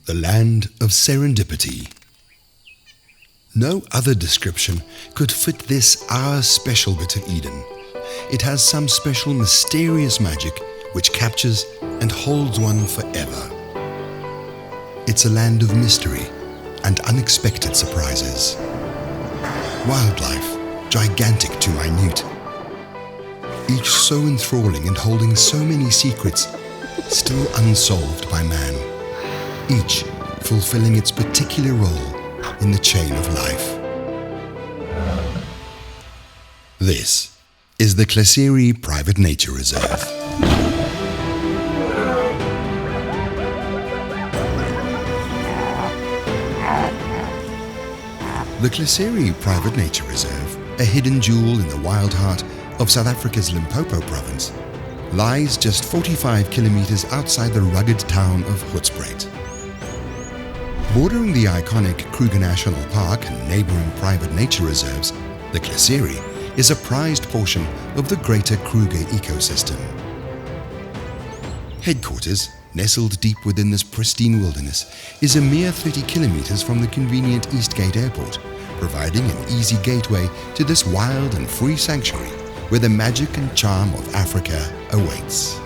The land of serendipity. No other description could fit this our special bit of Eden. It has some special mysterious magic which captures and holds one forever. It's a land of mystery and unexpected surprises. Wildlife, gigantic to minute. Each so enthralling and holding so many secrets, still unsolved by man. Each fulfilling its particular role in the chain of life. This is the Klaserie Private Nature Reserve. The Klaserie Private Nature Reserve, a hidden jewel in the wild heart of South Africa's Limpopo province, lies just 45 kilometers outside the rugged town of Hoedspruit. Bordering the iconic Kruger National Park and neighboring private nature reserves, the Klaserie is a prized portion of the greater Kruger ecosystem. Headquarters, nestled deep within this pristine wilderness, is a mere 30 kilometers from the convenient Eastgate Airport, providing an easy gateway to this wild and free sanctuary where the magic and charm of Africa awaits.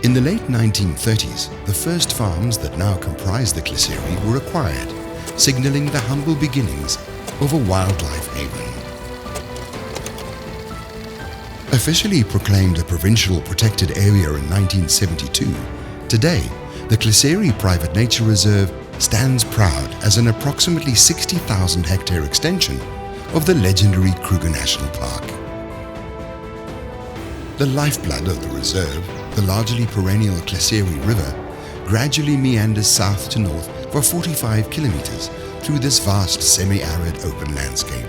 In the late 1930s, the first farms that now comprise the Klaserie were acquired, signaling the humble beginnings of a wildlife haven. Officially proclaimed a provincial protected area in 1972, today the Klaserie Private Nature Reserve stands proud as an approximately 60,000 hectare extension of the legendary Kruger National Park. The lifeblood of the reserve, the largely perennial Klaserie River, gradually meanders south to north for 45 kilometers through this vast semi-arid open landscape.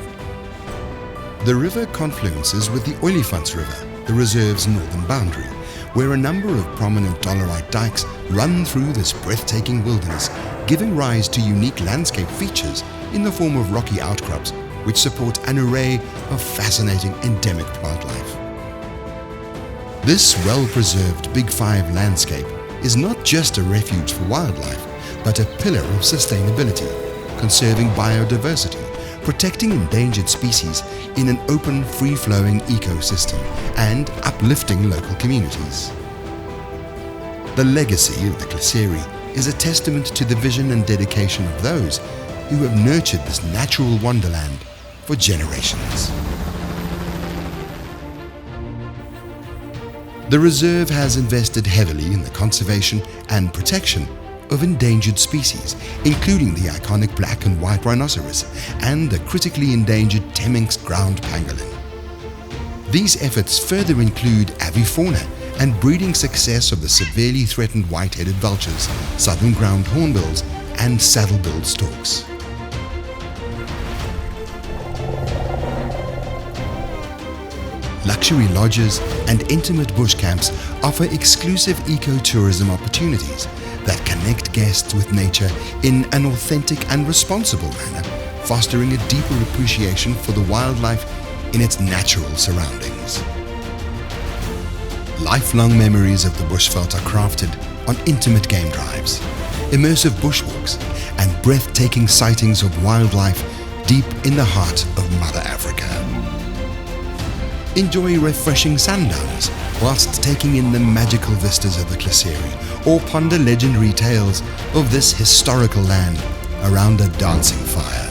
The river confluences with the Olifants River, the reserve's northern boundary, where a number of prominent dolerite dikes run through this breathtaking wilderness, giving rise to unique landscape features in the form of rocky outcrops which support an array of fascinating endemic plant life. This well-preserved Big Five landscape is not just a refuge for wildlife, but a pillar of sustainability, conserving biodiversity, protecting endangered species in an open, free-flowing ecosystem, and uplifting local communities. The legacy of the Klaserie is a testament to the vision and dedication of those who have nurtured this natural wonderland for generations. The reserve has invested heavily in the conservation and protection of endangered species, including the iconic black and white rhinoceros and the critically endangered Temminck's ground pangolin. These efforts further include avifauna and breeding success of the severely threatened white-headed vultures, southern ground hornbills, and saddle-billed storks. Luxury lodges and intimate bush camps offer exclusive ecotourism opportunities that connect guests with nature in an authentic and responsible manner, fostering a deeper appreciation for the wildlife in its natural surroundings. Lifelong memories of the bushveld are crafted on intimate game drives, immersive bushwalks, and breathtaking sightings of wildlife deep in the heart of Mother Africa. Enjoy refreshing sundowners whilst taking in the magical vistas of the Klaserie, or ponder legendary tales of this historical land around a dancing fire.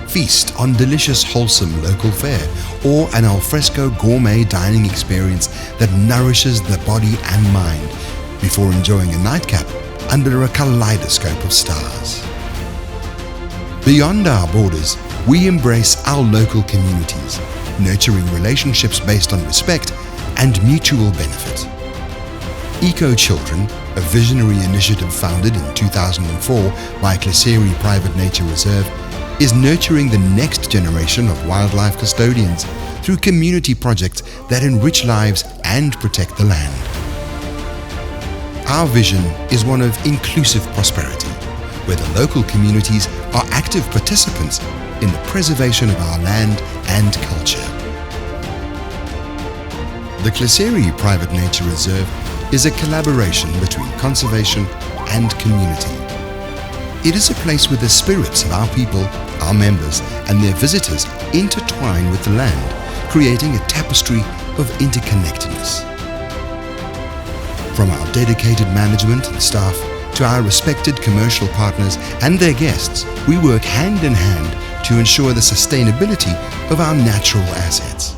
Feast on delicious, wholesome local fare, or an alfresco gourmet dining experience that nourishes the body and mind before enjoying a nightcap under a kaleidoscope of stars. Beyond our borders, we embrace our local communities, nurturing relationships based on respect and mutual benefit. Eco Children, a visionary initiative founded in 2004 by Klaserie Private Nature Reserve, is nurturing the next generation of wildlife custodians through community projects that enrich lives and protect the land. Our vision is one of inclusive prosperity, where the local communities are active participants in the preservation of our land and culture. The Klaserie Private Nature Reserve is a collaboration between conservation and community. It is a place where the spirits of our people, our members, and their visitors intertwine with the land, creating a tapestry of interconnectedness. From our dedicated management and staff to our respected commercial partners and their guests, we work hand in hand to ensure the sustainability of our natural assets.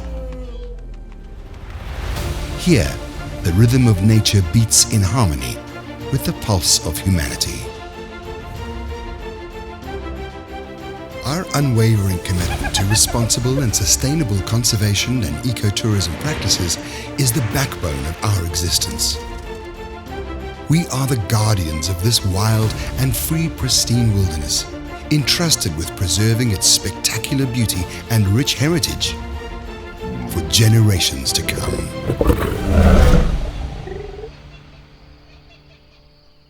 Here, the rhythm of nature beats in harmony with the pulse of humanity. Our unwavering commitment to responsible and sustainable conservation and ecotourism practices is the backbone of our existence. We are the guardians of this wild and free, pristine wilderness, entrusted with preserving its spectacular beauty and rich heritage for generations to come.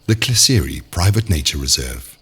The Klaserie Private Nature Reserve.